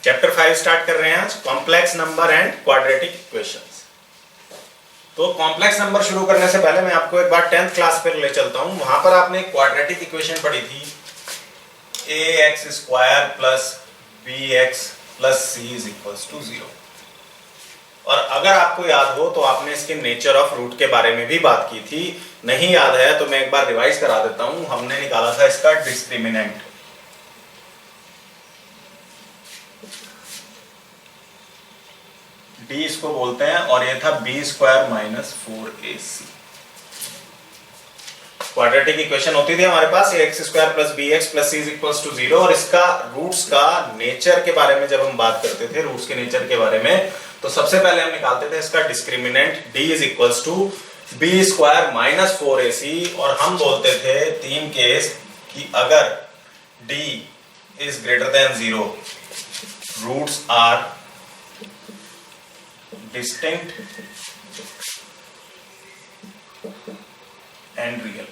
Chapter 5 start कर रहे हैं आज, complex number and quadratic equations. तो कॉम्प्लेक्स नंबर शुरू करने से पहले मैं आपको एक बार 10th क्लास पर ले चलता हूं। वहां पर आपने क्वाड्रेटिक इक्वेशन पढ़ी थी, ax² plus bx plus c is equals to 0। और अगर आपको याद हो तो आपने इसके नेचर ऑफ रूट के बारे में भी बात की थी। नहीं याद है तो मैं एक बार रिवाइज करा देता हूं। हमने निकाला था इसका डिस्क्रिमिनेंट, d इसको बोलते हैं, और ये था b² minus 4ac। Quadratic equation होती थी हमारे पास ax² plus bx plus c is equals to 0। और इसका रूट्स का नेचर के बारे में जब हम बात करते थे, रूट्स के नेचर के बारे में, तो सबसे पहले हम निकालते थे इसका discriminant d is equals to b² minus 4ac। और हम बोलते थे 3 केस कि अगर d is greater than 0, roots are distinct and real.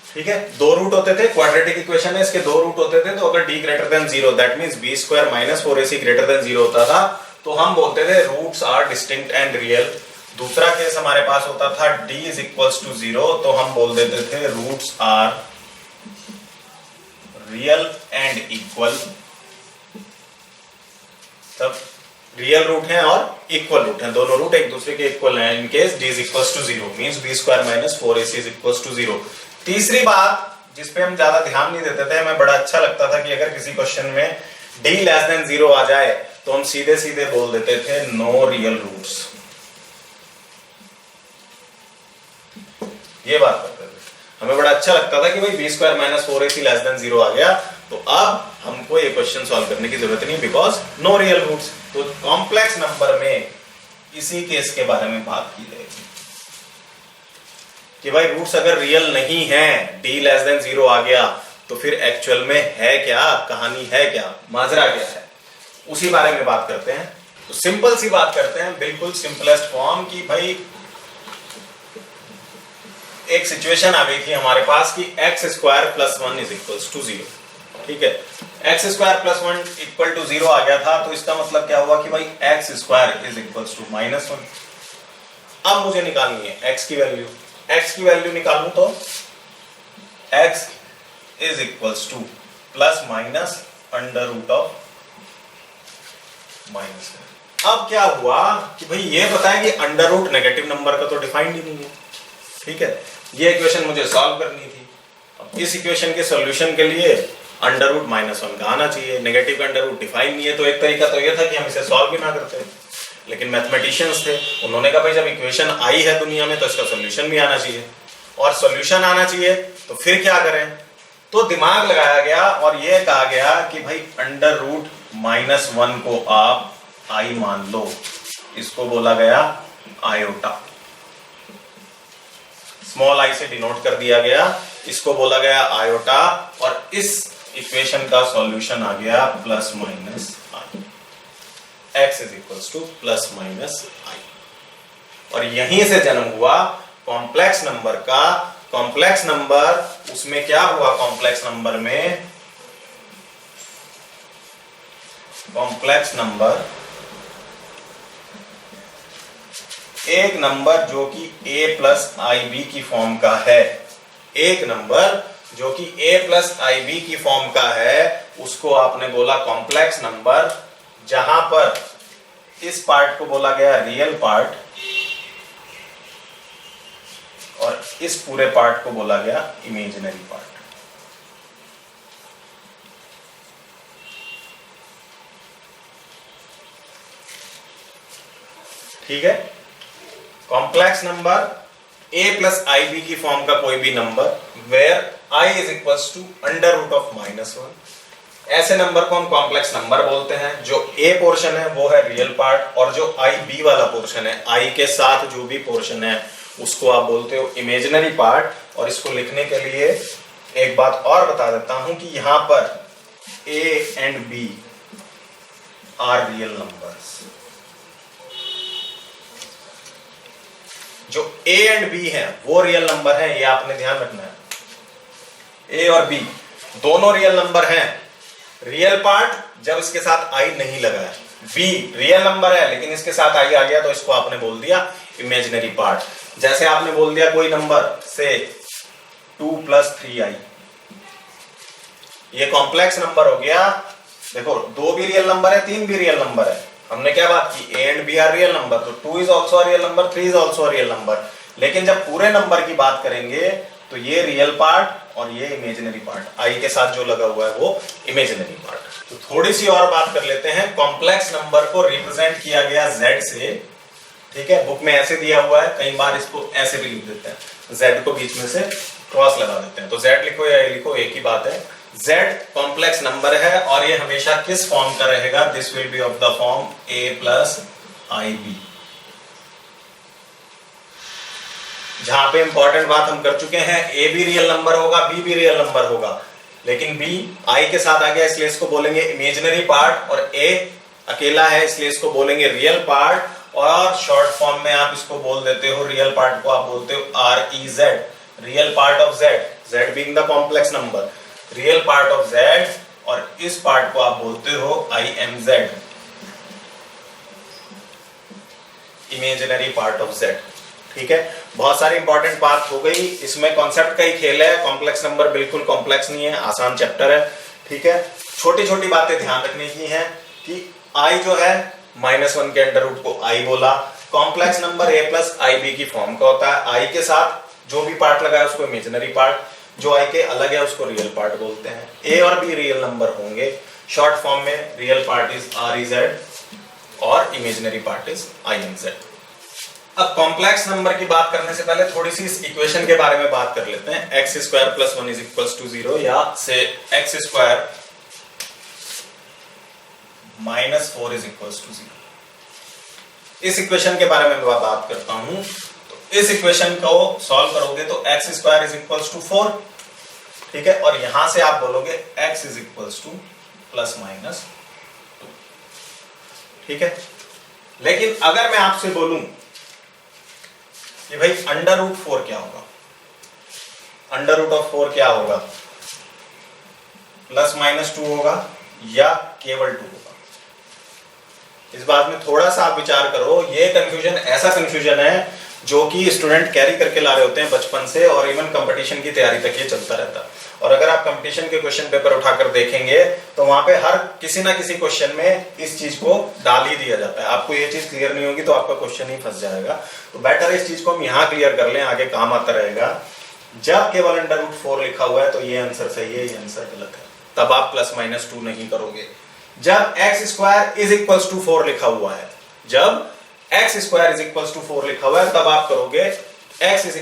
ठीक है, दो रूट होते थे क्वाड्रेटिक इक्वेशन में, इसके दो रूट होते थे। तो अगर d greater than 0, that means b² minus 4ac greater than 0 होता था, तो हम बोलते थे roots are distinct and real. दूसरा केस हमारे पास होता था d इज इक्वल्स टू 0, तो हम बोल देते थे roots are real and equal. तब रियल रूट हैं और इक्वल रूट हैं, दोनों रूट एक दूसरे के इक्वल हैं। In case d is equals to 0 means b² minus 4ac is equals to 0। तीसरी बात जिस पे हम ज्यादा ध्यान नहीं देते थे, हमें बड़ा अच्छा लगता था कि अगर किसी क्वेश्चन में d लेस देन 0 आ जाए तो हम सीधे सीधे बोल देते थे नो रियल रूट्स। ये बात करते थे, हमें बड़ा अच्छा लगता था कि भाई b² minus 4ac less than 0 आ गया तो अब हमको ये क्वेश्चन सॉल्व करने की जरूरत नहीं, बिकॉज नो रियल रूट्स। तो कॉम्प्लेक्स नंबर में इसी केस के बारे में बात की जाएगी कि भाई रूट्स अगर रियल नहीं है, d लेस देन 0 आ गया, तो फिर एक्चुअल में है क्या, कहानी है क्या, माजरा क्या है, उसी बारे में बात करते हैं। तो सिंपल सी बात करते हैं, बिल्कुल सिंपलेस्ट फॉर्म की भाई एक सिचुएशन आ गई थी हमारे पास कि x² plus 1 is equals to 0। ठीक है, x² प्लस 1 इक्वल टू 0 आ गया था, तो इसका मतलब क्या हुआ कि भाई x² is equals to minus 1। अब मुझे निकालनी है x की वैल्यू। x की वैल्यू निकालूं तो x is equals to plus minus under root of minus. अब क्या हुआ कि भाई ये बताया कि अंडर रूट नेगेटिव नंबर का तो डिफाइंड ही नहीं है। ठीक है, ये इक्वेशन मुझे सॉल्व करनी थी। अब इस इक्वेशन के सॉल्यूशन के लिए अंडर रूट माइनस 1 का आना चाहिए। नेगेटिव का अंडर रूट डिफाइन नहीं है, तो एक तरीका तो ये था कि हम इसे सॉल्व भी ना करते, लेकिन मैथमेटिशियंस थे, उन्होंने कहा भाई जब इक्वेशन आई है दुनिया में तो इसका सॉल्यूशन भी आना चाहिए। और सॉल्यूशन आना चाहिए तो फिर क्या करें, तो दिमाग लगाया गया और ये कहा गया कि भाई अंडर रूट माइनस 1 को आप आई मान लो। इसको बोला गया आयोटा, स्मॉल आई से डिनोट कर दिया गया, इसको बोला गया आयोटा। और इस इक्वेशन का सॉल्यूशन आ गया plus minus i, x is equals to plus minus i. और यहीं से जन्म हुआ कॉम्प्लेक्स नंबर का। कॉम्प्लेक्स नंबर, उसमें क्या हुआ कॉम्प्लेक्स नंबर में, कॉम्प्लेक्स नंबर एक नंबर जो कि a प्लस IB की फॉर्म का है, एक नंबर जो कि a प्लस IB की फॉर्म का है, उसको आपने बोला कॉम्प्लेक्स नंबर, जहां पर इस पार्ट को बोला गया रियल पार्ट और इस पूरे पार्ट को बोला गया इमेजिनरी पार्ट। ठीक है, complex number a plus IB की फॉर्म का कोई भी number where I is equals to under root of minus 1, ऐसे नंबर को हम कॉम्प्लेक्स नंबर बोलते हैं। जो a पोर्शन है वो है रियल पार्ट, और जो IB वाला पोर्शन है, I के साथ जो भी पोर्शन है, उसको आप बोलते हो इमेजिनरी पार्ट। और इसको लिखने के लिए एक बात और बता देता हूं कि यहां पर a and b are real numbers. जो a एंड b है वो रियल नंबर है, ये आपने ध्यान रखना है। a और b दोनों रियल नंबर हैं, रियल पार्ट जब इसके साथ आई नहीं लगा है, बी रियल नंबर है लेकिन इसके साथ आई आ गया तो इसको आपने बोल दिया इमेजिनरी पार्ट। जैसे आपने बोल दिया कोई नंबर से 2 + 3i, ये कॉम्प्लेक्स नंबर हो गया। देखो 2 भी रियल नंबर है, 3 भी रियल नंबर है, हमने क्या बात की, A and B are real number, तो 2 is also real number, 3 is also real number. लेकिन जब पूरे नंबर की बात करेंगे तो ये रियल पार्ट और ये इमेजिनरी पार्ट, आई के साथ जो लगा हुआ है वो इमेजिनरी पार्ट। तो थोड़ी सी और बात कर लेते हैं। कॉम्प्लेक्स नंबर को रिप्रेजेंट किया गया z से, ठीक है, बुक में ऐसे दिया हुआ है, कई बार इसको ऐसे भी लिख देते हैं, z को बीच में से क्रॉस लगा देते हैं, तो z लिखो या a लिखो एक ही बात है। z कॉम्प्लेक्स नंबर है और ये हमेशा किस फॉर्म का रहेगा, this will be of the form a + ib। जहां पे इंपॉर्टेंट बात हम कर चुके हैं, a भी रियल नंबर होगा, b भी रियल नंबर होगा, लेकिन b i के साथ आ गया इसलिए इसको बोलेंगे इमेजिनरी पार्ट, और a अकेला है इसलिए इसको बोलेंगे रियल पार्ट, और शॉर्ट फॉर्म में आप इसको बोल देते हो, रियल पार्ट को आप बोलते हो REZ, real part of z, z being the complex number, real part of z, और इस पार्ट को आप बोलते हो IMZ, imaginary part of z। ठीक है, बहुत सारी इंपॉर्टेंट बात हो गई, इसमें कॉन्सेप्ट का ही खेल है, कॉम्प्लेक्स नंबर बिल्कुल कॉम्प्लेक्स नहीं है, आसान चैप्टर है। ठीक है, छोटी छोटी बातें ध्यान रखने की हैं कि i जो है -1 के अंडर रूट को i बोला, कॉम्प्लेक्स नंबर a + ib की फॉर्म का होता है, i के साथ जो भी पार्ट लगा है उसको इमेजिनरी पार्ट, जो i के अलग है उसको रियल पार्ट बोलते हैं। a और b रियल नंबर होंगे, शॉर्ट फॉर्म में रियल पार्ट इज REZ और इमेजिनरी पार्ट इज IMZ। अब कॉम्प्लेक्स नंबर की बात करने से पहले थोड़ी सी इस इक्वेशन के बारे में बात कर लेते हैं, x² + 1 = 0, या से x² - 4 = 0। इस इक्वेशन के बारे में मैं बात करता हूं, तो इस इक्वेशन को सॉल्व करोगे तो x² = 4, ठीक है, और यहां से आप बोलोगे x = ±2, ठीक है। लेकिन अगर मैं आपसे बोलूं कि भाई √4 क्या होगा, √4 क्या होगा, ±2 होगा या केवल 2 होगा, इस बात में थोड़ा सा आप विचार करो। ये कंफ्यूजन ऐसा कंफ्यूजन है जो कि स्टूडेंट कैरी करके ला रहे होते हैं बचपन से, और इवन कंपटीशन की तैयारी तक ये चलता रहता है। और अगर आप कंपटीशन के क्वेश्चन पेपर उठाकर देखेंगे तो वहां पे हर किसी ना किसी क्वेश्चन में इस चीज को डाल ही दिया जाता है। आपको ये चीज क्लियर नहीं होगी तो आपका क्वेश्चन ही फंस जाएगा। तो बेटर इस चीज को हम यहाँ क्लियर कर लें, आगे काम आता रहेगा। जब केवल √4 लिखा हुआ है तो ये आंसर सही है, ये आंसर गलत है, तब आप +-2 नहीं करोगे। जब x² = 4 लिखा हुआ है, जब x² = 4 लिखा हुआ है तब आप करोगे x =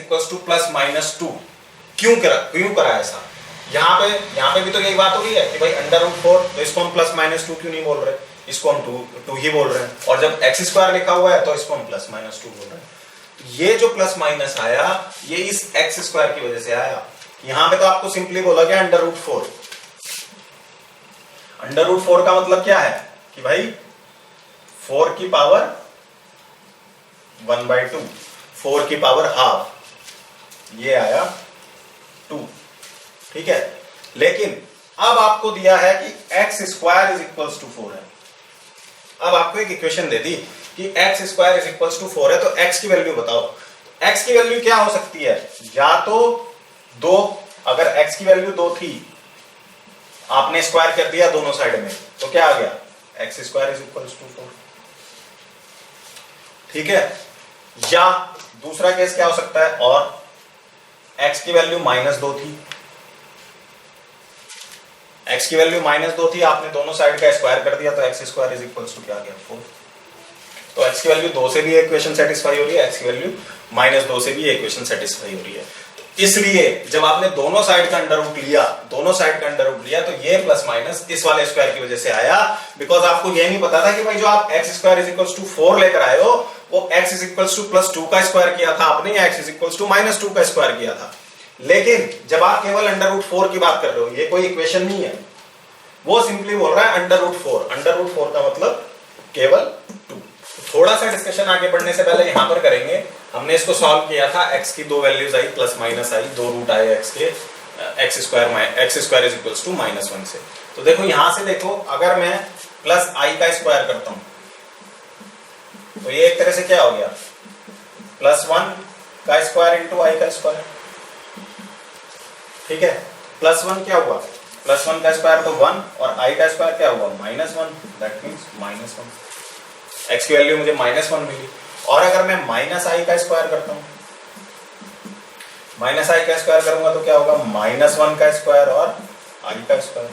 +-2। क्यों करा ऐसा? यहाँ पे भी तो यही बात हो रही है कि भाई √4, तो इसको हम +-2 क्यों नहीं बोल रहे, इसको हम 2 ही बोल रहे हैं, और जब x² लिखा हुआ है तो इसको हम +-2 बोल रहे हैं। तो ये जो प्लस आया ये इस x² की वजह से आया। यहाँ पे तो आपको सिंपली बोला गया √4। √4 का मतलब क्या है कि भाई 4 की पावर 1/2, 4 की पावर ½ ये आया 2, ठीक है। लेकिन अब आपको दिया है कि x² = 4 है। अब आपको एक इक्वेशन दे दी कि x² = 4 है, तो x की वैल्यू बताओ। x की वैल्यू क्या हो सकती है, या तो 2, अगर x की वैल्यू 2 थी, आपने स्क्वायर कर दिया दोनों साइड में, तो क्या आ गया, x² = 4, ठीक है। या दूसरा केस क्या हो सकता है, और x की वैल्यू -2 थी, x की वैल्यू -2 थी, आपने दोनों साइड का स्क्वायर कर दिया, तो x² क्या आ गया, 4। तो x की वैल्यू 2 से भी इक्वेशन सेटिस्फाई हो रही है, x की वैल्यू -2 से भी इक्वेशन सेटिस्फाई हो रही है। इसलिए जब आपने दोनों साइड का अंडर रूट लिया, तो ये प्लस इस वाले स्क्वायर की वजह से आया, बिकॉज आपको ये नहीं पता था कि भाई जो आप x² = 4 लेकर आए हो वो x +2 का स्क्वायर किया था आपने, या x -2 का स्क्वायर किया था। लेकिन जब आप केवल √4 की बात कर रहे हो, ये कोई इक्वेशन नहीं है, वो सिंपली बोल रहा है √4 का मतलब केवल 2। थोड़ा सा डिस्कशन आगे बढ़ने से पहले यहां पर करेंगे। हमने इसको सॉल्व किया था, x की 2 वैल्यूज आई, +- आई, 2 रूट आए x के, x square is equals to -1 से। तो देखो यहां से देखो, अगर मैं प्लस आई का स्क्वायर करता हूं तो ये एक तरह से क्या हो गया, +1 का स्क्वायर इंटू आई का स्क्वायर। ठीक है, +1 क्या हुआ, +1 का स्क्वायर तो 1 और आई का स्क्वायर क्या हुआ, -1, दैट मीन्स -1। एक्स की वैल्यू मुझे -1 मिली। और अगर मैं -i का स्क्वायर करता हूं, -i का स्क्वायर करूंगा तो क्या होगा, -1 का स्क्वायर और i का स्क्वायर।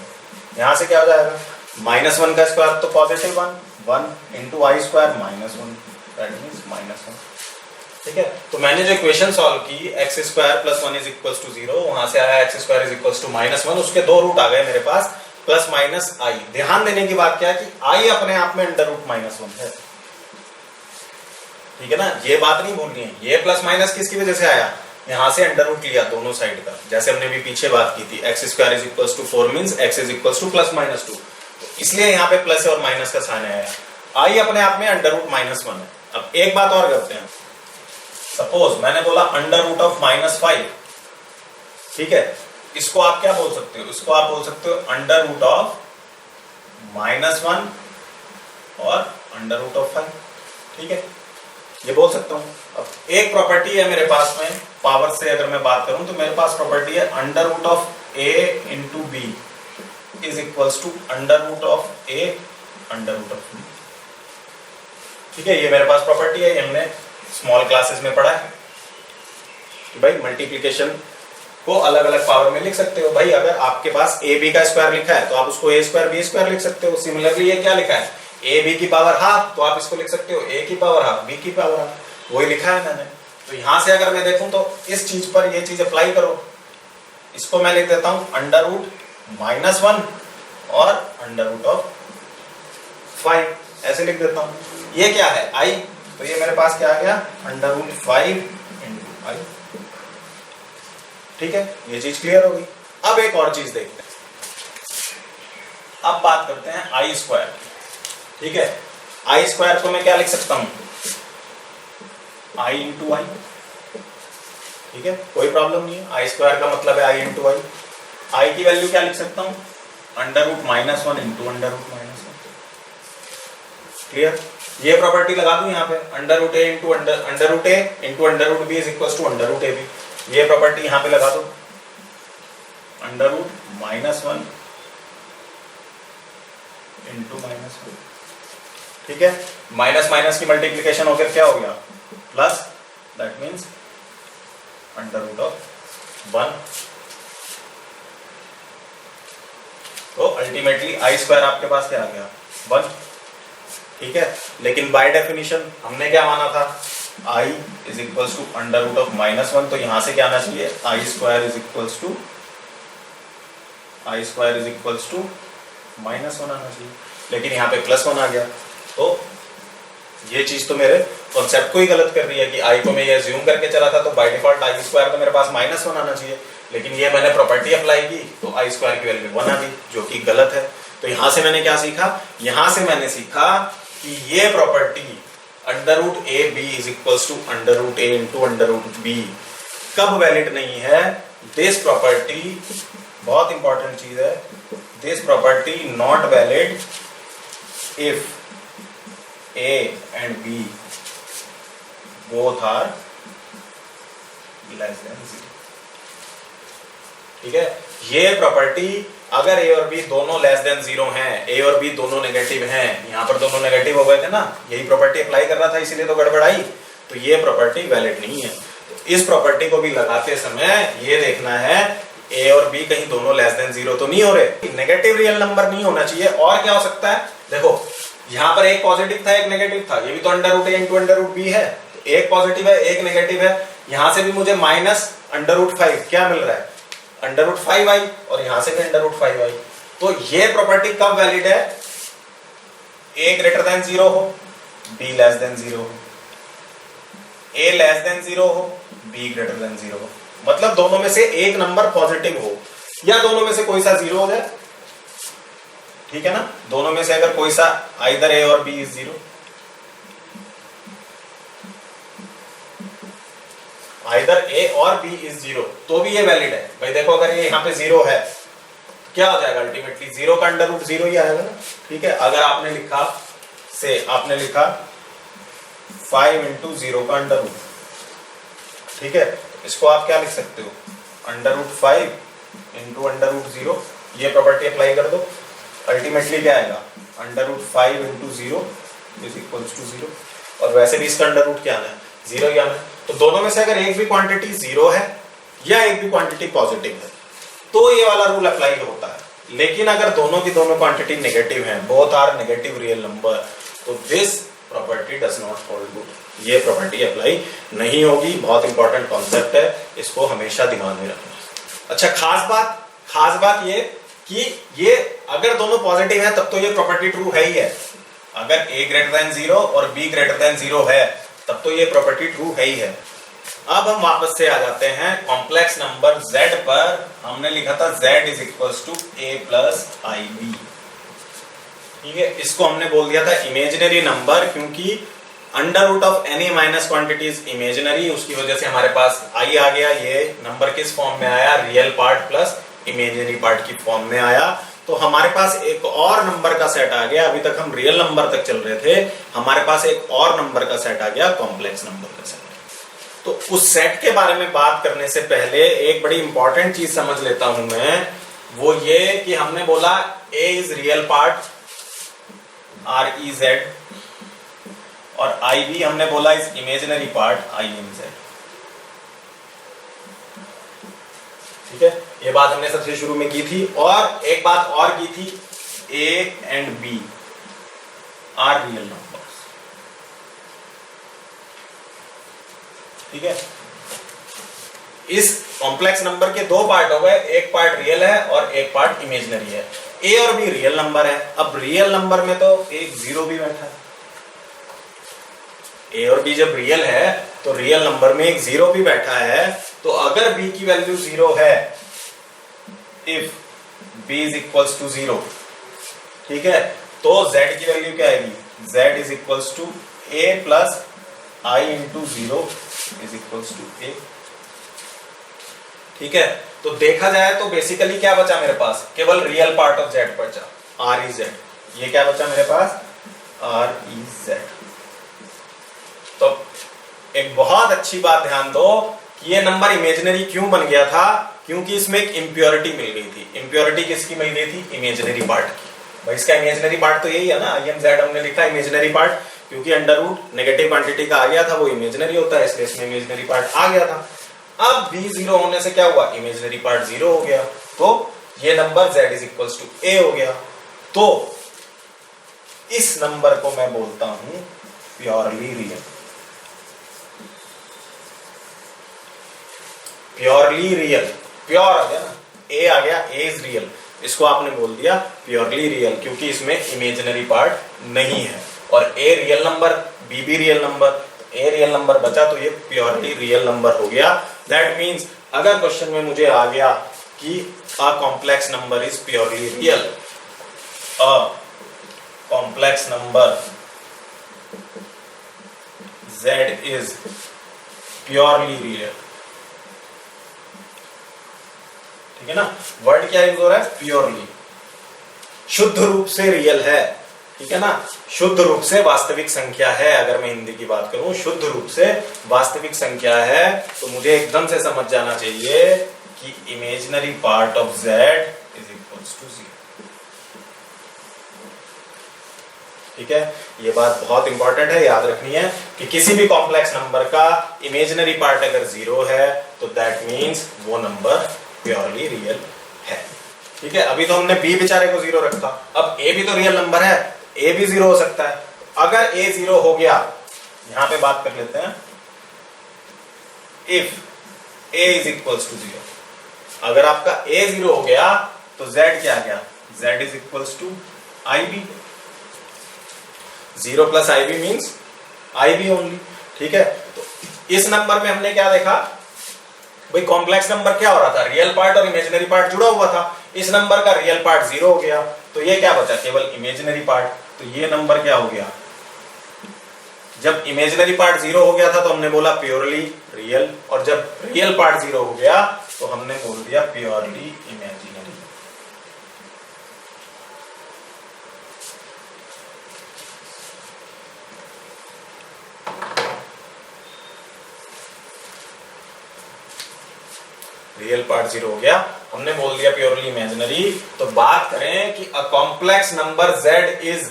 यहां से क्या हो जाएगा, -1 का स्क्वायर तो positive 1 into i square -1, that means -1। ठीक है, तो मैंने जो इक्वेशन सॉल्व की x square + 1 is equals to 0, वहां से आया x square is equals to -1, उसके दो रूट आ गए मेरे पास, प्लस माइनस आई। ध्यान देने की बात क्या है कि आई अपने आप में √-1 है। ठीक है ना, ये बात नहीं भूलनी है। ये प्लस माइनस किसकी वजह से आया, यहां से अंडर लिया दोनों साइड का, जैसे हमने भी पीछे बात की थी, x square is equals to 4 means x is equals to +-2, इसलिए यहाँ पे प्लस और माइनस का साइन आया। आई अपने आप में √-1 है। अब एक बात और करते हैं, सपोज मैंने बोला √-5, ठीक है, इसको आप क्या बोल सकते हो, इसको आप बोल सकते हो √-1 और √5। ठीक है, ये बोल सकता हूं। अब एक प्रॉपर्टी है मेरे पास में, पावर से अगर मैं बात करूं तो मेरे पास प्रॉपर्टी है √a into b is equals to √a √b। ठीक है, ये मेरे पास प्रॉपर्टी है, हमने स्मॉल क्लासेस में पढ़ा है कि भाई मल्टीप्लिकेशन को अलग अलग पावर में लिख सकते हो। भाई अगर आपके पास ए बी का स्क्वायर लिखा है तो आप उसको a स्क्वायर b स्क्वायर लिख सकते हो। सिमिलरली ये क्या लिखा है, ए बी की पावर हाफ, तो आप इसको लिख सकते हो a की पावर हाफ b की पावर हाफ, वही लिखा है मैंने। तो यहां से अगर मैं देखूं तो इस चीज पर ये चीज अप्लाई करो, इसको मैं लिख देता हूं √-1 और √5 ऐसे लिख देता हूं। ये क्या है, i, तो ये मेरे पास क्या आ गया, √5 इंटू आई। ठीक है, ये चीज क्लियर होगी। अब एक और चीज देखते हैं, अब बात करते हैं आई स्क्वायर। ठीक है, आई स्क्वायर को मैं क्या लिख सकता हूं, आई इंटू आई। ठीक है, कोई प्रॉब्लम नहीं है, आई स्क्वायर का मतलब है आई इंटू आई। आई की वैल्यू क्या लिख सकता हूं, √-1 इंटू √-1। क्लियर, ये प्रॉपर्टी लगा दूं यहाँ पे, √a into √b is equals to √ab। ये प्रॉपर्टी यहाँ पे लगा दो, √-1 इंटू -1। ठीक है, माइनस माइनस की मल्टीप्लीकेशन होकर क्या हो गया, प्लस, दैट मीन्स √1। तो अल्टीमेटली आई स्क्वायर आपके पास क्या आ गया, 1। ठीक है, लेकिन बाय डेफिनेशन हमने क्या माना था, i इज इक्वल्स टू √-1, तो यहां से क्या आना चाहिए, आई स्क्वायर इज इक्वल्स टू -1 आना चाहिए, लेकिन यहाँ पे +1 आ गया। तो ये चीज तो मेरे कॉन्सेप्ट को ही गलत कर रही है कि आई को मैं ये अज्यूम करके चला था, तो बाय डिफॉल्ट आई स्क्वायर तो मेरे पास -1 आना चाहिए, लेकिन ये मैंने प्रॉपर्टी अप्लाई की तो आई स्क्वायर की वैल्यू 1 आ गई, जो कि गलत है। तो यहां से मैंने क्या सीखा, यहां से मैंने सीखा कि ये property √ab is equals to √a into √b कब वैलिड नहीं है, दिस प्रॉपर्टी, बहुत इंपॉर्टेंट चीज है, this property not valid if a and b both are less than 0। ठीक है, ये प्रॉपर्टी अगर a और b दोनों लेस देन 0 हैं, a और b दोनों नेगेटिव हैं, यहाँ पर दोनों नेगेटिव हो गए थे ना, यही प्रॉपर्टी अप्लाई कर रहा था, इसीलिए तो गड़बड़ आई, तो ये प्रॉपर्टी वैलिड नहीं है। तो इस प्रॉपर्टी को भी लगाते समय ये देखना है a और b कहीं दोनों लेस देन 0 तो नहीं हो रहे, नेगेटिव रियल नंबर नहीं होना चाहिए। और क्या हो सकता है, देखो यहाँ पर एक पॉजिटिव था एक नेगेटिव था, ये भी तो √a इंटू √b है, तो एक पॉजिटिव है एक नेगेटिव है, यहाँ से भी मुझे -√5 क्या मिल रहा है, √5i, और यहां से भी √5i। तो ये प्रॉपर्टी कब वैलिड है, a ग्रेटर देन 0 हो, b लेस देन 0 हो, a लेस देन 0 हो, b ग्रेटर देन 0 हो, मतलब दोनों में से एक नंबर पॉजिटिव हो या दोनों में से कोई सा 0 हो जाए। ठीक है ना, दोनों में से अगर कोई सा आइदर a और b इज 0। आइदर ए और बी इज जीरो, तो भी ये वैलिड है भाई। देखो अगर ये यहाँ पे जीरो है तो क्या हो जाएगा, अल्टीमेटली जीरो का अंडर रूट जीरो ही आएगा ना। ठीक है, अगर आपने लिखा आपने लिखा 5 इंटू जीरो का अंडर रूट, ठीक है, इसको आप क्या लिख सकते हो, under root 5 into under root zero, ये प्रॉपर्टी अप्लाई कर दो, अल्टीमेटली क्या आएगा, under root 5 into zero is equals to zero. और वैसे भी इसका अंडर रूट क्या आना है, जीरो ही आना है। तो दोनों में से अगर एक भी क्वांटिटी जीरो है या एक भी क्वांटिटी पॉजिटिव है तो ये वाला रूल अप्लाई होता है। लेकिन अगर दोनों की दोनों क्वांटिटी नेगेटिव है, both are negative real number, तो this property does not hold good, ये प्रॉपर्टी अप्लाई नहीं होगी। बहुत इंपॉर्टेंट कॉन्सेप्ट है, इसको हमेशा दिमाग में रखना। अच्छा, खास बात ये कि ये अगर दोनों पॉजिटिव है तब तो ये प्रॉपर्टी ट्रू है ही है। अगर a ग्रेटर देन जीरो और b ग्रेटर देन जीरो है तब तो ये प्रॉपर्टी ट्रू है ही है। अब हम वापस से आ जाते हैं कॉम्प्लेक्स नंबर z पर। हमने लिखा था z is equals to a plus ib, ठीक है, इसको हमने बोल दिया था इमेजिनरी नंबर, क्योंकि under root of any minus quantity is imaginary, उसकी वजह से हमारे पास i आ गया। ये नंबर किस फॉर्म में आया, real part plus imaginary part की फॉर्म में आया। तो हमारे पास एक और नंबर का सेट आ गया, अभी तक हम रियल नंबर तक चल रहे थे, हमारे पास एक और नंबर का सेट आ गया, कॉम्प्लेक्स नंबर का सेट। तो उस सेट के बारे में बात करने से पहले एक बड़ी इंपॉर्टेंट चीज समझ लेता हूं मैं, वो ये कि हमने बोला a is real part REZ और IB हमने बोला इज इमेजिनरी पार्ट IMZ। ठीक है, ये बात हमने सबसे शुरू में की थी। और एक बात और की थी, A and B are real numbers. ठीक है, इस कॉम्प्लेक्स नंबर के दो पार्ट हो गए, एक पार्ट रियल है और एक पार्ट इमेजिनरी है। A और B रियल नंबर है। अब रियल नंबर में तो एक जीरो भी बैठा है। A और B जब रियल है तो रियल नंबर में एक जीरो भी बैठा है। तो अगर B की वैल्यू जीरो है, if B is equals to zero, ठीक है, तो Z की वैल्यू क्या आएगी, Z is equals to A plus I into zero is equals to A। ठीक है, तो देखा जाए तो बेसिकली क्या बचा मेरे पास, केवल रियल पार्ट ऑफ Z बचा, REZ। ये क्या बचा मेरे पास, REZ। तो एक बहुत अच्छी बात ध्यान दो कि ये नंबर इमेजिनरी क्यों बन गया था, क्योंकि इसमें एक इंप्योरिटी मिल गई थी। इंप्योरिटी किसकी मिल गई थी, इमेजिनरी पार्ट की। भाई इसका इमेजिनरी पार्ट तो यही है ना, IMZ हमने लिखा इमेजिनरी पार्ट, क्योंकि अंडर रूट नेगेटिव क्वांटिटी का आ गया था, वो इमेजिनरी होता है, इसलिए इसमें इमेजिनरी पार्ट आ गया था। अब B जीरो होने से क्या हुआ, इमेजिनरी पार्ट जीरो हो गया, तो ये number Z is equals to A हो गया। तो इस नंबर को मैं बोलता हूं purely real. Purely real, pure आ गया ना, A आ गया, A इज रियल, इसको आपने बोल दिया प्योरली रियल, क्योंकि इसमें इमेजिनरी पार्ट नहीं है। और A रियल नंबर, B भी real number, A real number बचा, तो ये प्योरली रियल नंबर हो गया। दैट मीन्स अगर क्वेश्चन में मुझे आ गया कि a complex number is purely real, a complex number Z is purely real, ठीक है ना, वर्ड क्या यूज हो रहा है, प्योरली, शुद्ध रूप से रियल है, ठीक है ना, शुद्ध रूप से वास्तविक संख्या है। अगर मैं हिंदी की बात करूं, शुद्ध रूप से वास्तविक संख्या है, तो मुझे एकदम से समझ जाना चाहिए कि imaginary part of Z is equals to 0। ठीक है, ये बात बहुत इंपॉर्टेंट है, याद रखनी है कि किसी भी कॉम्प्लेक्स नंबर का इमेजिनरी पार्ट अगर जीरो है तो दैट मीन्स वो नंबर प्योरली रियल है। ठीक है, अभी तो हमने B बेचारे को जीरो रखा, अब A भी तो रियल नंबर है, A भी जीरो हो सकता है। अगर A जीरो हो गया, यहां पे बात कर लेते हैं, if A is equals to zero, अगर आपका A जीरो हो गया तो Z क्या आ गया, Z is equals to IB। Zero plus IB means IB only. ठीक है, तो इस नंबर में हमने क्या देखा भाई, कॉम्प्लेक्स नंबर क्या हो रहा था, रियल पार्ट और इमेजिनरी पार्ट जुड़ा हुआ था। इस नंबर का रियल पार्ट जीरो हो गया, तो ये क्या बचा, केवल इमेजिनरी पार्ट। तो ये नंबर क्या हो गया, जब इमेजिनरी पार्ट 0 हो गया था तो हमने बोला प्योरली रियल, और जब रियल पार्ट 0 हो गया तो हमने बोल दिया प्योरली इमेजिनरी। रियल पार्ट 0 हो गया, हमने बोल दिया प्योरली इमेजिनरी। तो बात करें कि a complex number z is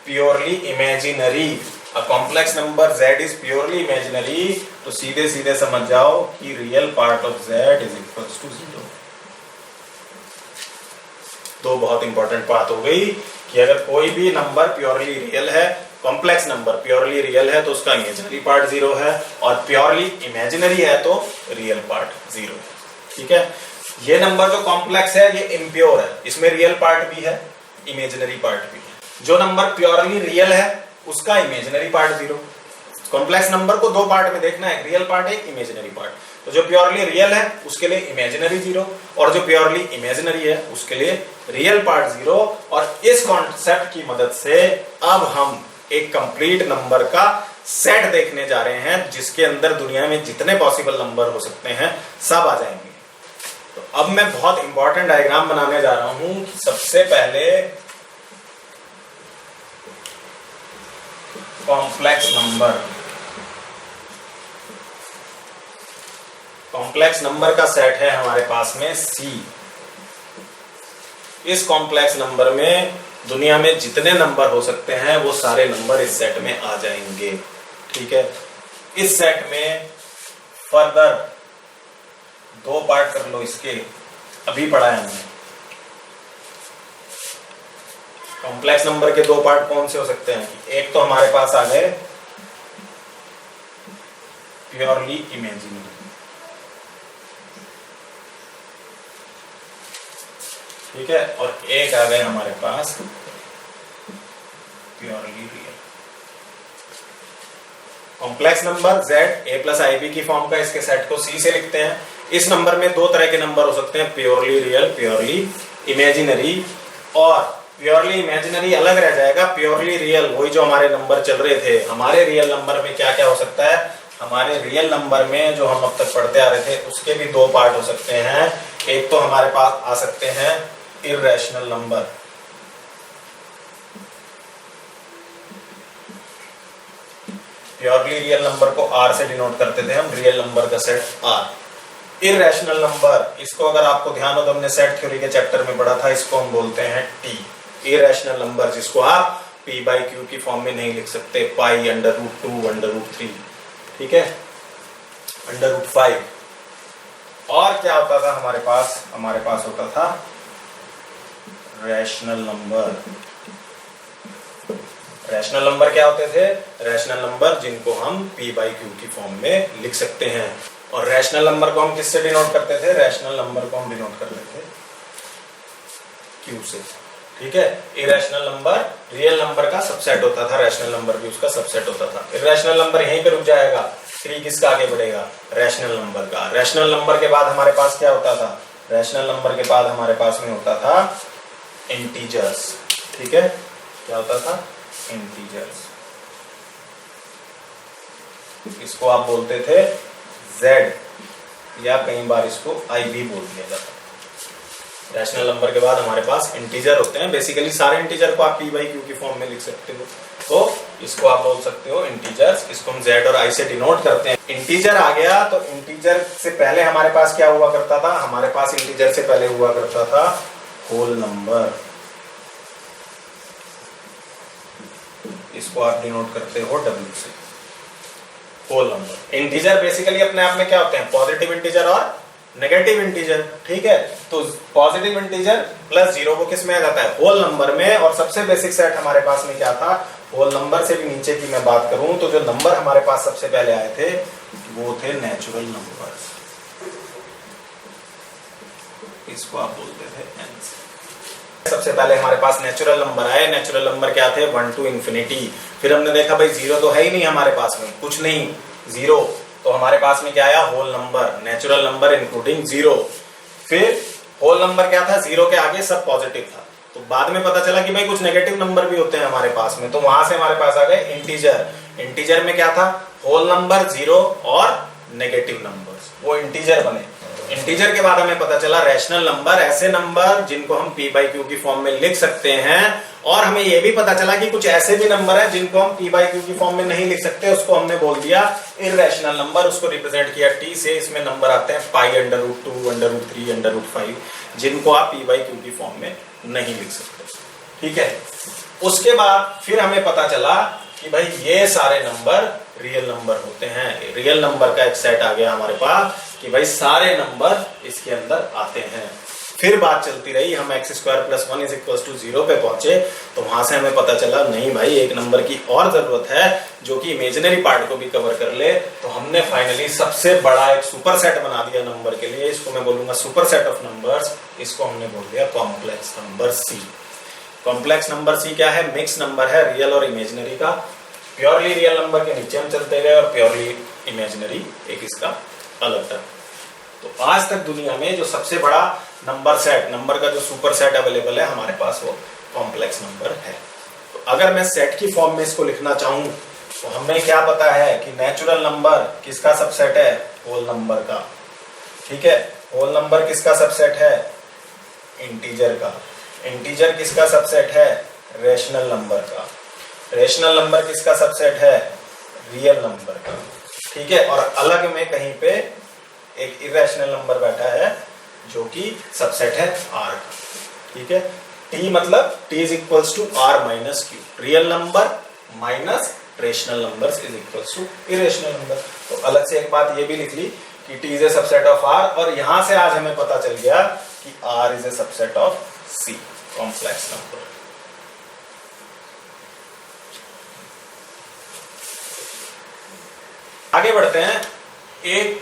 purely imaginary, a complex number z is purely imaginary, तो सीधे सीधे समझ जाओ कि real part of z is equals to 0। तो बहुत इंपॉर्टेंट बात हो गई कि अगर कोई भी नंबर प्योरली रियल है, कॉम्प्लेक्स नंबर प्योरली रियल है, तो उसका इमेजिनरी पार्ट 0 है, और प्योरली इमेजिनरी है तो रियल पार्ट 0 है। ठीक है, ये नंबर जो कॉम्प्लेक्स है ये इम्प्योर है, इसमें रियल पार्ट भी है, इमेजिनरी पार्ट भी है। जो नंबर प्योरली रियल है उसका इमेजिनरी पार्ट 0। कॉम्प्लेक्स नंबर को दो पार्ट में देखना है, एक रियल पार्ट एक इमेजिनरी पार्ट। तो जो प्योरली रियल है उसके लिए इमेजिनरी 0, और जो प्योरली इमेजिनरी है उसके लिए रियल पार्ट 0। और इस कॉन्सेप्ट की मदद से अब हम एक कंप्लीट नंबर का सेट देखने जा रहे हैं, जिसके अंदर दुनिया में जितने पॉसिबल नंबर हो सकते हैं सब आ जाएंगे। तो अब मैं बहुत इंपॉर्टेंट डायग्राम बनाने जा रहा हूं कि सबसे पहले कॉम्प्लेक्स नंबर, कॉम्प्लेक्स नंबर का सेट है हमारे पास में C। इस कॉम्प्लेक्स नंबर में दुनिया में जितने नंबर हो सकते हैं वो सारे नंबर इस सेट में आ जाएंगे। ठीक है, इस सेट में फर्दर दो पार्ट कर लो इसके, अभी पढ़ाया हमने। कॉम्प्लेक्स नंबर के दो पार्ट कौन से हो सकते हैं? एक तो हमारे पास आ गए प्योरली इमेजिनरी, ठीक है, और एक आ गए हमारे पास purely real. Complex number z a plus ib की फॉर्म का, इसके सेट को C से लिखते हैं। इस नंबर में दो तरह के नंबर हो सकते हैं, प्योरली रियल, प्योरली इमेजिनरी। और प्योरली इमेजिनरी अलग रह जाएगा, प्योरली रियल वही जो हमारे नंबर चल रहे थे। हमारे रियल नंबर में क्या क्या हो सकता है? हमारे रियल नंबर में जो हम अब तक पढ़ते आ रहे थे उसके भी दो पार्ट हो सकते हैं। एक तो हमारे पास आ सकते हैं irrational number, purely real number को R से डिनोट करते थे हम, रियल नंबर का सेट R। इर्रेशनल नंबर, इसको अगर आपको ध्यान हो तो हमने सेट थ्योरी के चैप्टर में पढ़ा था, इसको हम बोलते हैं T। इर्रेशनल नंबर जिसको आप p/q की फॉर्म में नहीं लिख सकते, पाई √2 √3, ठीक है, √5। और क्या होता था हमारे पास? हमारे पास होता था रैशनल नंबर। रैशनल नंबर क्या होते थे? रैशनल नंबर जिनको हम p/q की फॉर्म में लिख सकते हैं। और रैशनल नंबर को हम किससे डिनोट करते थे? रैशनल नंबर को हम डिनोट करते थे q से, ठीक है। इरेशनल नंबर रियल नंबर का सबसेट होता था, रैशनल नंबर भी उसका सबसेट होता था। इरेशनल नंबर यहीं पे रुक जाएगा, 3 किसका आगे बढ़ेगा? रैशनल नंबर का। रैशनल नंबर के बाद हमारे पास क्या होता था? रैशनल नंबर के बाद हमारे पास में होता था इंटीजर्स, ठीक है। क्या होता था? इंटीजर्स। इसको आप बोलते थे z, या कई बार इसको IB बोल दिया जाता है। रैशनल नंबर के बाद हमारे पास इंटीजर होते हैं। बेसिकली सारे इंटीजर को आप p/q की फॉर्म में लिख सकते हो, तो इसको आप बोल सकते हो इंटीजर्स। इसको हम z और i से डिनोट करते हैं। इंटीजर आ गया तो इंटीजर से पहले हमारे पास क्या हुआ करता था? हमारे पास इंटीजर से पहले हुआ करता था होल नंबर। इसको आप डिनोट करते हो w से, होल नंबर। इंटीजर बेसिकली अपने आप में क्या होते हैं? पॉजिटिव इंटीजर और नेगेटिव इंटीजर, ठीक है। तो पॉजिटिव इंटीजर प्लस 0 को किस में आ जाता है? होल नंबर में। और सबसे बेसिक सेट हमारे पास में क्या था? होल नंबर से भी नीचे की मैं बात करूं तो जो नंबर हमारे पास सबसे पहले आए थे वो थे नेचुरल नंबर्स। इसको आप बोलते थे n। सबसे पहले हमारे पास नेचुरल नंबर आए। नेचुरल नंबर क्या थे? 1 to infinity। फिर हमने देखा भाई 0 तो है ही नहीं हमारे पास में, कुछ नहीं, 0। तो हमारे पास में क्या आया? Whole number, natural number including 0। फिर होल नंबर क्या था? 0 के आगे सब पॉजिटिव था। तो बाद में पता चला कि भाई कुछ नेगेटिव नंबर भी होते हैं हमारे पास में, तो वहां से हमारे पास आ गए इंटीजर। इंटीजर में क्या था, होल नंबर, जीरो और नेगेटिव नंबर्स, वो इंटीजर बने। इंटीजर के बाद हमें पता चला रैशनल नंबर ऐसे नंबर जिनको हम p बाई क्यू की फॉर्म में लिख सकते हैं, और हमें यह भी पता चला कि कुछ ऐसे भी नंबर हैं जिनको हम p बाई क्यू की फॉर्म में नहीं लिख सकते, उसको हमने बोल दिया इररेशनल नंबर, उसको रिप्रेजेंट किया t से। इसमें नंबर आते हैं pi under root 2, under root 3, under root 5, जिनको आप p बाई क्यू की फॉर्म में नहीं लिख सकते। ठीक है, उसके बाद फिर हमें पता चला कि भाई ये सारे नंबर रियल नंबर होते हैं। रियल नंबर का एक सेट आ गया हमारे पास कि भाई सारे नंबर इसके अंदर आते हैं। फिर बात चलती रही, हम x² + 1 = 0 पे पहुंचे, तो वहां से हमें पता चला नहीं भाई एक नंबर की और जरूरत है जो कि इमेजिनरी पार्ट को भी कवर कर ले। तो हमने फाइनली सबसे बड़ा एक सुपर सेट बना दिया नंबर के लिए, इसको मैं बोलूंगा सुपर सेट ऑफ नंबर्स, इसको हमने बोल दिया complex number C। Complex number C क्या है, मिक्स नंबर है रियल और इमेजिनरी का। प्योरली रियल नंबर के नीचे हम चलते गए और प्योरली इमेजिनरी एक इसका अलग टर्म। तो आज तक दुनिया में जो सबसे बड़ा नंबर सेट, नंबर का जो सुपर सेट अवेलेबल है हमारे पास, वो कॉम्प्लेक्स नंबर है। तो अगर मैं सेट की फॉर्म में इसको लिखना चाहूं तो हमें क्या पता है कि नेचुरल नंबर किसका सबसेट है, होल नंबर का। ठीक है, होल नंबर किसका सबसेट है, इंटीजर का। इंटीजर किसका सबसेट है, रेशनल नंबर का। रेशनल नंबर किसका सबसेट है, रियल नंबर का। ठीक है, और अलग में कहीं पे एक इरेशनल नंबर बैठा है जो कि सबसेट है R का। ठीक है, T मतलब T = R - Q, real number minus rational numbers = irrational number. तो अलग से एक बात ये भी लिख ली कि T is a subset of R, और यहां से आज हमें पता चल गया कि R is a subset of C, complex number. आगे बढ़ते हैं, एक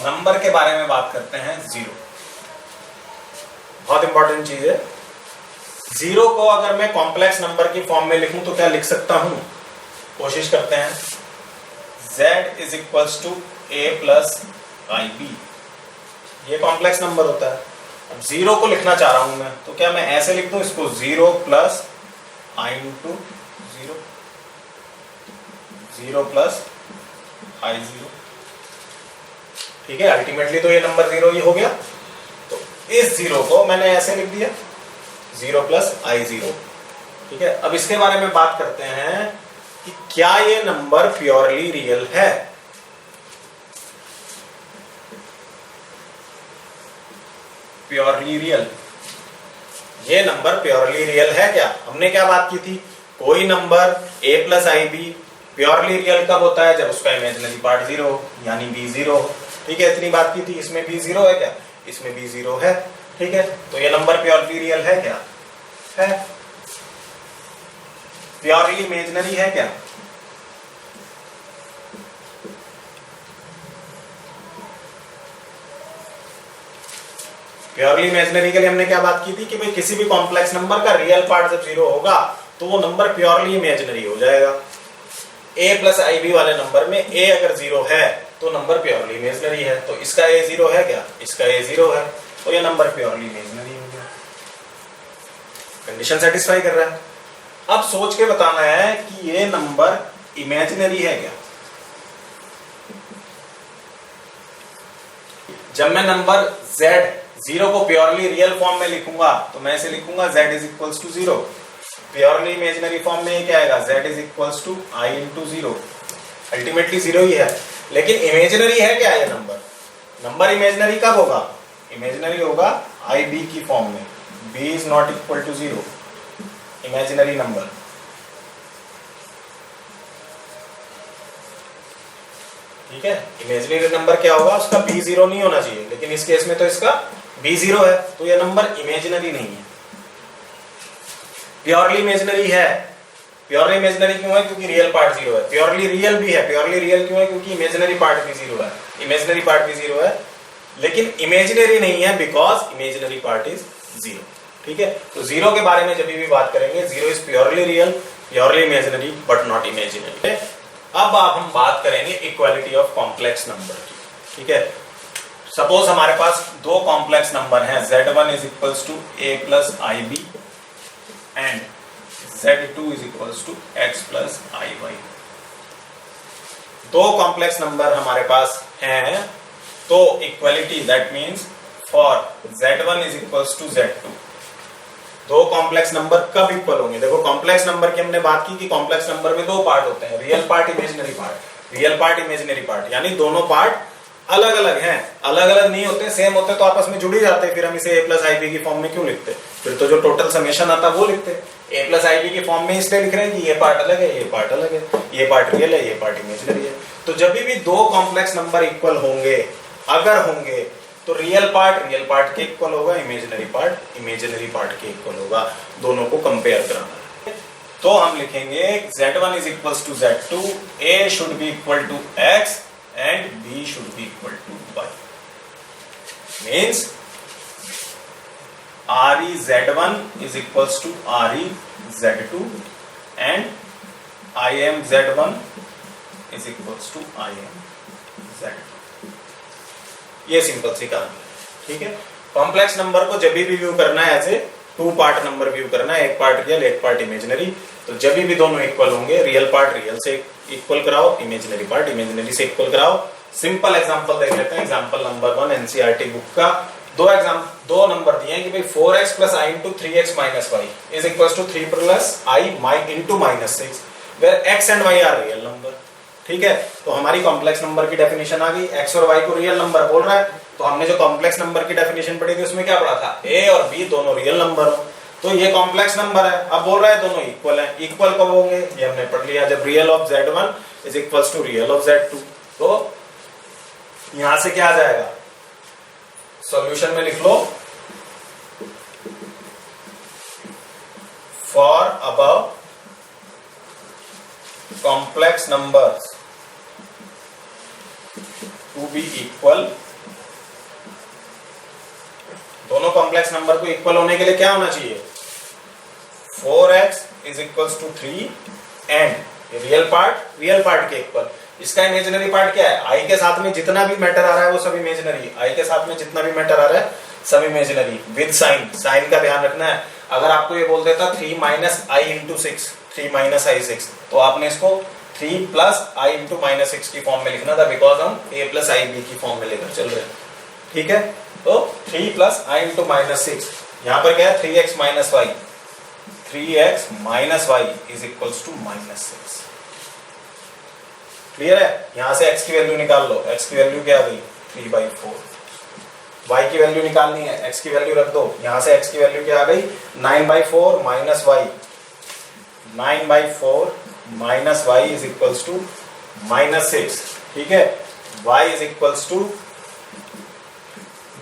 नंबर के बारे में बात करते हैं, जीरो। बहुत इंपॉर्टेंट चीज है। जीरो को अगर मैं कॉम्प्लेक्स नंबर की फॉर्म में लिखूं तो क्या लिख सकता हूं, कोशिश करते हैं। z = a + ib, ये कॉम्प्लेक्स नंबर होता है। अब जीरो को लिखना चाह रहा हूं मैं, तो क्या मैं ऐसे लिख दूं इसको, 0 + i × 0, 0 + i0। ठीक है, अल्टीमेटली तो ये नंबर 0 ही हो गया। तो इस 0 को मैंने ऐसे लिख दिया, 0 + i0। ठीक है, अब इसके बारे में बात करते हैं कि क्या ये नंबर प्योरली रियल है। प्योरली रियल, ये नंबर प्योरली रियल है क्या? हमने क्या बात की थी, कोई number a + ib purely real कब होता है, जब उसका इमेजिनरी पार्ट 0 हो, यानी b 0 हो। ठीक है, इतनी बात की थी। इसमें b 0 है क्या, इसमें b 0 है। ठीक है, तो ये नंबर प्योरली रियल है क्या, है। प्योरली इमेजिनरी है क्या, प्योरली इमेजिनरी के लिए हमने क्या बात की थी कि भाई किसी भी कॉम्प्लेक्स नंबर का रियल पार्ट जब 0 होगा तो वो नंबर प्योरली इमेजिनरी हो जाएगा। a + ib वाले नंबर में a अगर 0 है तो नंबर प्योरली इमेजिनरी है। तो इसका a 0 है क्या, इसका a 0 है, तो ये नंबर प्योरली इमेजिनरी हो गया। कंडीशन सेटिस्फाई कर रहा है। अब सोच के बताना है कि ये नंबर इमेजिनरी है क्या। जब मैं नंबर z 0 को प्योरली रियल फॉर्म में लिखूंगा तो मैं इसे लिखूंगा z = 0। प्योरली इमेजिनरी फॉर्म में ये क्या आएगा, z = i × 0। अल्टीमेटली 0 ही है, लेकिन इमेजिनरी है क्या ये नंबर। नंबर इमेजिनरी कब होगा, इमेजिनरी होगा ib की फॉर्म में, b is not equal to 0, imaginary number. ठीक है, इमेजिनरी नंबर क्या होगा, उसका b 0 नहीं होना चाहिए, लेकिन इस केस में तो इसका b 0 है, तो ये नंबर इमेजिनरी नहीं है। प्योरली इमेजिनरी है। प्योरली इमेजिनरी क्यों है, क्योंकि रियल पार्ट 0 है। प्योरली रियल भी है। प्योरली रियल क्यों है, क्योंकि इमेजिनरी पार्ट भी 0 है। इमेजिनरी पार्ट भी 0 है, लेकिन इमेजिनरी नहीं है बिकॉज इमेजिनरी पार्ट इज 0। ठीक है, तो 0 के बारे में जब भी बात करेंगे, 0 is purely real, purely imaginary but not imaginary. अब हम बात करेंगे इक्वालिटी ऑफ कॉम्प्लेक्स नंबर की। ठीक है, सपोज हमारे पास दो कॉम्प्लेक्स नंबर हैं, z1 = a + ib and z2 = x + iy। दो कॉम्प्लेक्स नंबर हमारे पास हैं, तो equality that means for Z1 is equals to Z2, दो कॉम्प्लेक्स नंबर कब इक्वल होंगे? देखो कॉम्प्लेक्स नंबर की हमने बात की कि कॉम्प्लेक्स नंबर में दो पार्ट होते हैं, real part, imaginary part. Real part, imaginary part, यानी दोनों पार्ट अलग अलग हैं, अलग अलग नहीं होते, सेम होते तो आपस में जुड़ ही जाते, फिर हम इसे a प्लस IB की फॉर्म में क्यों लिखते? फिर तो जो टोटल समेशन आता वो लिखते। a प्लस IB की फॉर्म में इसलिए लिख रहे हैं कि ये पार्ट अलग है, ये पार्ट अलग है, ये पार्ट रियल है, ये पार्ट इमेजिनरी है। तो जब भी दो कॉम्प्लेक्स नंबर इक्वल होंगे, अगर होंगे, तो रियल पार्ट के इक्वल होगा, इमेजिनरी पार्ट के इक्वल होगा, दोनों को कंपेयर कराना है। तो हम लिखेंगे Z1 is equal to Z2, A should be equal to X and B should be equal to Y. Means RE Z1 is equals to RE Z2 and IM Z1 is equals to IM Z2. ये simple सी कहानी है, ठीक है। Complex number को जब भी view करना है ऐसे टू पार्ट नंबर व्यू करना है, एक पार्ट रियल, एक पार्ट इमेजिनरी, तो जब भी दोनों इक्वल होंगे, रियल पार्ट रियल से इक्वल कराओ, इमेजिनरी पार्ट इमेजिनरी से इक्वल कराओ। सिंपल एग्जांपल देख लेते हैं। एग्जांपल नंबर 1 एनसीईआरटी बुक का, दो नंबर दिए हैं कि भाई 4x plus i into 3x minus y is equal to 3 plus i into minus 6, where x and y are real number, ठीक है। तो हमारी कॉम्प्लेक्स नंबर की डेफिनेशन आ गई, x और y को रियल नंबर बोल रहा है, तो हमने जो कॉम्प्लेक्स नंबर की डेफिनेशन पढ़ी थी उसमें क्या पढ़ा था? a और b दोनों रियल नंबर हो, तो ये कॉम्प्लेक्स नंबर है। अब बोल रहा है दोनों इक्वल हैं, इक्वल कब होंगे? ये हमने पढ़ लिया, जब real of Z1 is equals to real of Z2। तो यहां से क्या आ जाएगा? सॉल्यूशन में लिख लो, for above complex numbers to be equal, दोनों कॉम्प्लेक्स नंबर को इक्वल होने के लिए क्या होना चाहिए? 4x is equals to 3 and real part के इक्वल। इसका इमेजिनरी पार्ट क्या है? i के साथ में जितना भी मैटर आ रहा है वो सब इमेजिनरी, i के साथ में जितना भी मैटर आ रहा है सब इमेजिनरी विद साइन का ध्यान रखना है। अगर आपको ये बोल देता 3 minus i into 6, 3 minus i 6, तो आपने इसको 3 प्लस i इंटू माइनस 6 की फॉर्म में लिखना था, बिकॉज हम a प्लस IB की फॉर्म में लेकर चल रहे हैं, ठीक है। तो 3 प्लस i इंटू माइनस 6, यहाँ पर क्या है? 3x minus y, 3x minus y is equals to minus 6। Clear है? यहां से x की वैल्यू निकाल लो, x की वैल्यू क्या आ गई? 3/4। y की वैल्यू निकालनी है, x की वैल्यू रख दो, यहां से x की वैल्यू क्या आ गई? 9/4 minus y, 9/4 minus y is equals to minus 6, ठीक है। y is equals to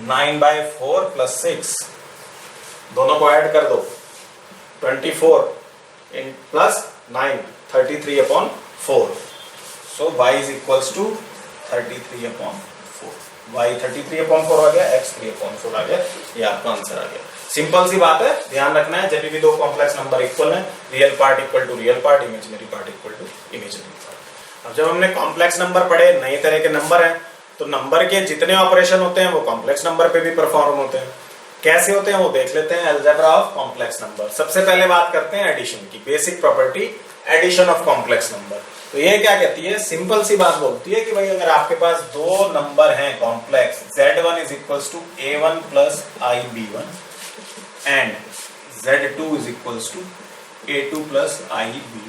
9/4 plus 6, दोनों को ऐड कर दो, 24 इन plus 9, 33/4। So y is equals to 33/4, y 33/4 आ गया, x 3/4 आ गया, ये आपका आंसर आ गया। सिंपल सी बात है, ध्यान रखना है जब भी दो कॉम्प्लेक्स नंबर इक्वल हैं, real part equal to real part, imaginary part equal to imaginary part. अब जब हमने कॉम्प्लेक्स नंबर पढ़े, नए तरह के नंबर हैं, तो नंबर के जितने ऑपरेशन होते हैं वो कॉम्प्लेक्स नंबर पे भी परफॉर्म होते हैं। कैसे होते हैं वो देख लेते हैं। Algebra of complex number. सबसे पहले बात करते हैं एडिशन की, basic property addition of complex number. तो ये क्या कहती है? सिंपल सी बात बोलती है कि भाई अगर आपके पास दो नंबर हैं complex, Z1 is equals to A1 plus IB1 and Z2 is equals to A2 plus IB2,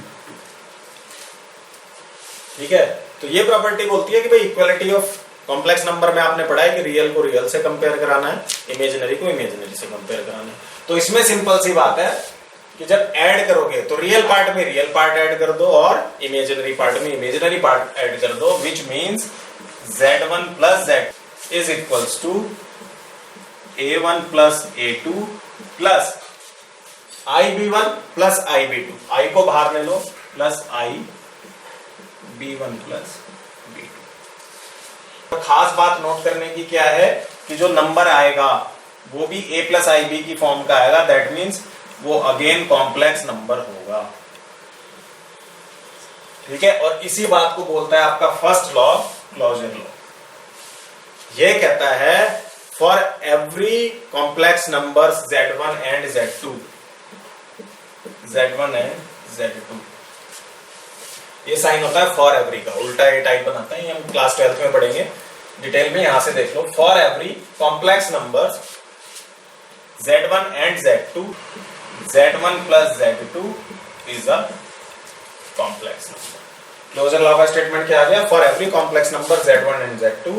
ठीक है। तो ये प्रॉपर्टी बोलती है कि भाई इक्वालिटी ऑफ कॉम्प्लेक्स नंबर में आपने पढ़ा है कि रियल को रियल से कंपेयर कराना है, इमेजिनरी को इमेजिनरी से कंपेयर कराना है। तो इसमें सिंपल सी बात है कि जब ऐड करोगे तो रियल पार्ट में रियल पार्ट ऐड कर दो और इमेजिनरी पार्ट में इमेजिनरी पार्ट ऐड कर दो, which means Z1 plus Z is equals to A1 plus A2 plus IB1 plus IB2, I को बाहर ले लो, प्लस IB1 प्लस B2। तो खास बात नोट करने की क्या है कि जो नंबर आएगा वो भी A प्लस IB की फॉर्म का आएगा, दैट मीन्स वो अगेन कॉम्प्लेक्स नंबर होगा, ठीक है। और इसी बात को बोलता है आपका फर्स्ट लॉ, क्लोजर लॉ। ये कहता है for every complex numbers Z1 and Z2, Z1 and Z2, ये साइन होता है फॉर एवरी का, उल्टा ए टाइप बनाता है, ये हम क्लास 12th में पढ़ेंगे डिटेल में। यहां से देख लो, for every complex number z1 and z2, z1 plus z2 is a complex number. Closure law का स्टेटमेंट क्या आ गया? For every complex number z1 and z2,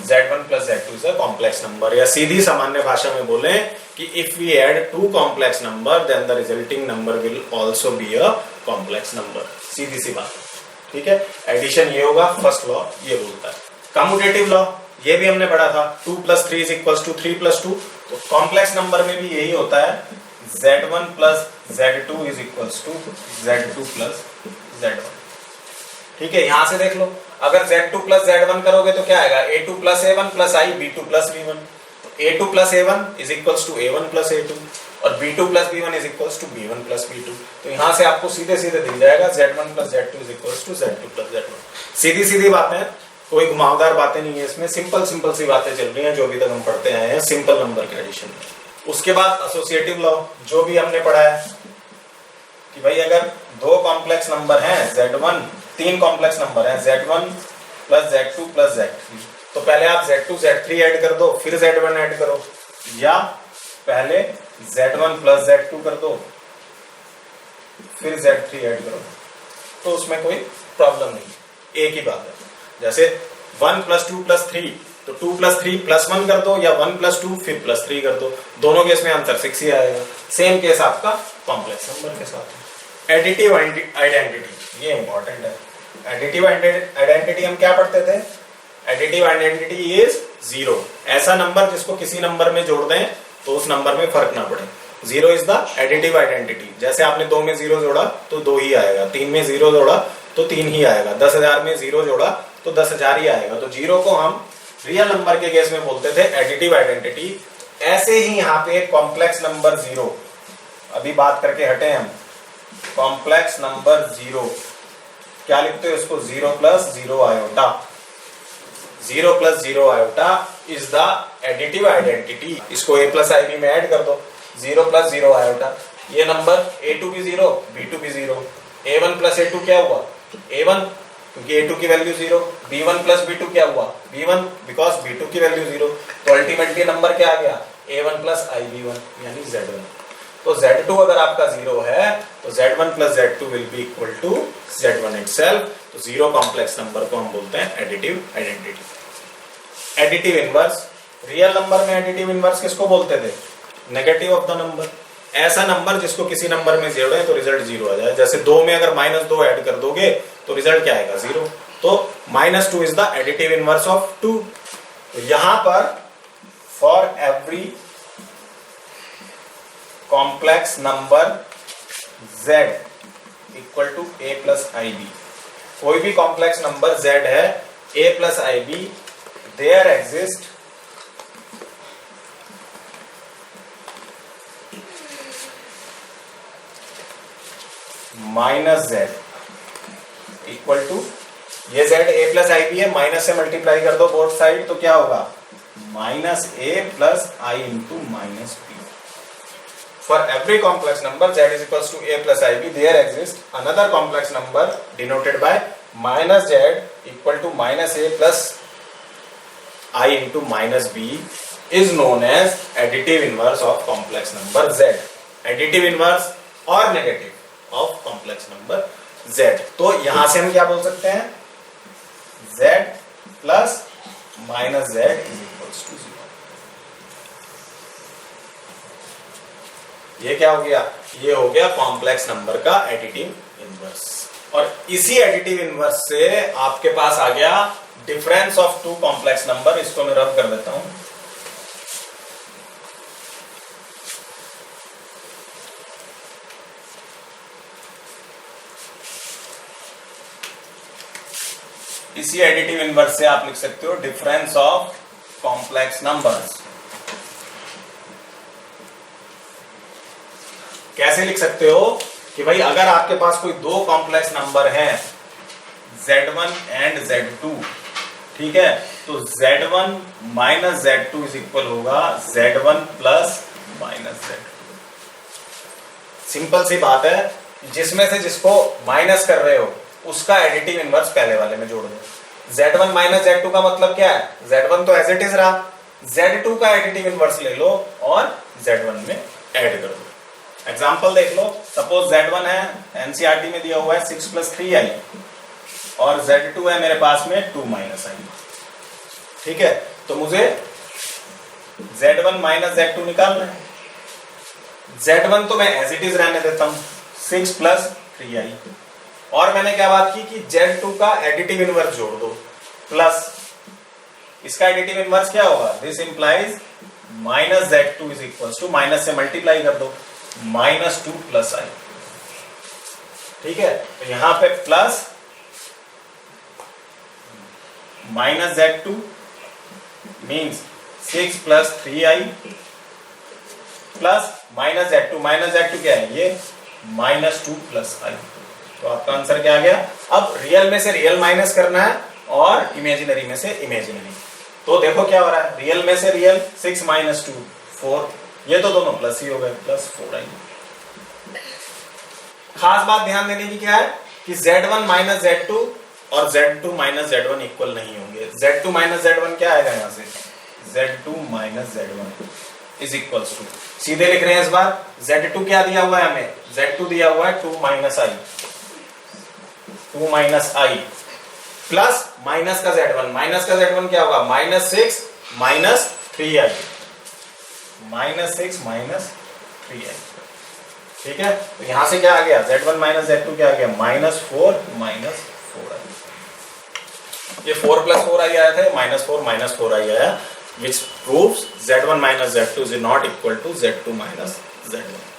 z1 plus z2 is a complex number. या सीधी सामान्य भाषा में बोले कि if we add two complex number then the resulting number will also be a complex number. सीधी सी बात, ठीक है। एडिशन ये होगा, फर्स्ट लॉ ये बोलता है। कम्यूटेटिव लॉ ये भी हमने पढ़ा था, 2 + 3 = 3 + 2। तो कॉम्प्लेक्स नंबर में भी यही होता है, z1 plus z2 is equal to z2 plus z1। ठीक है, यहां से देख लो, अगर z2 प्लस z1 करोगे तो क्या आएगा? a2 plus a1 plus i b2 plus b1। तो a2 plus a1 is equal to a1 plus a2 और b2 plus b1 is equal to b1 plus b2। तो यहां से आपको सीधे सीधे दिख जाएगा z1 plus z2 is equal to z2 plus z1। सीधी सीधी बातें, कोई घुमावदार बातें नहीं है इसमें, सिंपल सिंपल सी बातें चल रही हैं जो अभी तक हम पढ़ते आए हैं सिंपल नंबर के एडिशन में। उसके बाद एसोसिएटिव लॉ जो भी हमने पढ़ा है कि भाई अगर दो कॉम्प्लेक्स नंबर हैं z1, तीन कॉम्प्लेक्स नंबर हैं z1 plus z2 plus z3, तो पहले आप z2 z3 ऐड कर दो, फिर z1 ऐड करो, या पहले z1 प्लस z2 कर दो फिर z3 ऐड करो, तो उसमें कोई प्रॉब्लम नहीं, एक ही बात है। जैसे 1 + 2 + 3, तो 2 + 3 + 1 कर दो, या 1 + 2 फिर +3 कर दो, दोनों केस में आंसर 6 ही आएगा। सेम केस आपका कॉम्प्लेक्स नंबर के साथ। एडिटिव आइडेंटिटी ये इंपॉर्टेंट है। एडिटिव आइडेंटिटी हम क्या पढ़ते थे? एडिटिव आइडेंटिटी इज 0, ऐसा नंबर जिसको किसी नंबर में जोड़ दें तो उस नंबर में फर्क ना पड़े। 0 इज द एडिटिव आइडेंटिटी। जैसे आपने 2 में 0 जोड़ा तो 2 ही आएगा, 3 में 0 जोड़ा तो 3 ही आएगा, 10,000 में 0 जोड़ा तो 10,000 ही आएगा। तो 0 को हम रियल नंबर के केस में बोलते थे एडिटिव आइडेंटिटी। ऐसे ही यहाँ पे कॉम्प्लेक्स नंबर 0, अभी बात करके हटे हम, कॉम्प्लेक्स नंबर 0 क्या लिखते हो इसको? 0 + 0 iota. 0 + 0 iota is the additive identity. इसको a + ib में ऐड कर दो, 0 + 0 आयोटा। ये नंबर a2 भी 0, b2 भी 0। a1 + a2 क्या हुआ? a1, क्योंकि a2 की वैल्यू 0। b1 + b2 क्या हुआ? b1, बिकॉज b2 की वैल्यू 0। तो अल्टीमेटली नंबर क्या आ गया? a1 + ib1 यानी z1। तो z2 अगर आपका 0 है तो z1 + z2 will be equal to z1 itself. तो 0 कॉम्प्लेक्स नंबर को हम बोलते हैं additive identity. Additive inverse, real number में एडिटिव इनवर्स किसको बोलते थे? Negative of the number. ऐसा नंबर जिसको किसी नंबर में जोड़े तो रिजल्ट 0 आ जाए। जैसे 2 में अगर -2 ऐड कर दोगे तो रिजल्ट क्या आएगा? 0। तो -2 is the additive inverse of 2। तो यहां पर for every complex number z equal to a + ib, कोई भी कॉम्प्लेक्स नंबर z है a + ib, there exist -z equal to, ये z a + ib है, माइनस से मल्टीप्लाई कर दो बोथ साइड, तो क्या होगा? -a + i × -b। For every complex number z is equals to a + ib, there exists another complex number denoted by -z equal to -a + i × -b is known as additive inverse of complex number z. Additive inverse और negative of complex number z. तो यहां से हम क्या बोल सकते हैं? z plus -z is equals to 0. ये क्या हो गया? ये हो गया कॉम्प्लेक्स नंबर का एडिटिव इनवर्स। और इसी एडिटिव इनवर्स से आपके पास आ गया difference of two complex number. इसको मैं रब कर देता हूं। इसी एडिटिव इनवर्स से आप लिख सकते हो डिफरेंस ऑफ कॉम्प्लेक्स नंबर्स। कैसे लिख सकते हो कि भाई अगर आपके पास कोई दो कॉम्प्लेक्स नंबर हैं z1 एंड z2, ठीक है, तो z1 - z2 इज इक्वल होगा z1 + -z2। सिंपल सी बात है, जिसमें से जिसको माइनस कर रहे हो उसका एडिटिव इनवर्स पहले वाले में जोड़ दो। Z1 माइनस Z2 का मतलब क्या है? Z1 तो एज इट इज रहा, Z2 का एडिटिव इनवर्स ले लो और Z1 में ऐड कर दो। एग्जांपल देख लो, सपोज Z1 है, एनसीईआरटी में दिया हुआ है 6 + 3i और Z2 है मेरे पास में 2 - i। ठीक है, तो मुझे Z1 माइनस Z2 निकालना है। Z1 तो मैं एज इट इज रहने देता हूं 6 + 3i, और मैंने क्या बात की कि Z2 का एडिटिव इनवर्स जोड़ दो प्लस इसका एडिटिव इनवर्स क्या होगा? This implies -Z2 is equal to, minus से मल्टीप्लाई कर दो, -2 + i। ठीक है, तो यहां पे plus -Z2 means 6 + 3i plus -Z2 क्या है? ये -2 + i। तो आपका आंसर क्या आ गया? अब रियल में से रियल माइनस करना है और इमेजिनरी में से इमेजिनरी। तो देखो क्या हो रहा है, रियल में से रियल 6 - 2 4, ये तो दोनों प्लस ही हो गए, +4i। खास बात ध्यान देने की क्या है कि Z1 माइनस Z2 और Z2 माइनस Z1 इक्वल नहीं होंगे। Z2 माइनस Z1 क्या आएगा यहां से? Z2 minus Z1 is equal to, सीधे लिख रहे हैं इस बार, Z2 क्या दिया हुआ है हमें? Z2 दिया हुआ है 2 - i, 2 - i प्लस माइनस का Z1, माइनस का Z1 क्या होगा? -6 - 3i, -6 - 3i। ठीक है, तो यहां से क्या आ गया? Z1 माइनस Z2 क्या आ गया? -4 - 4i। ये 4 + 4i आया था, -4 - 4i आया, which proves Z1 - Z2 is not equal to Z2 - Z1।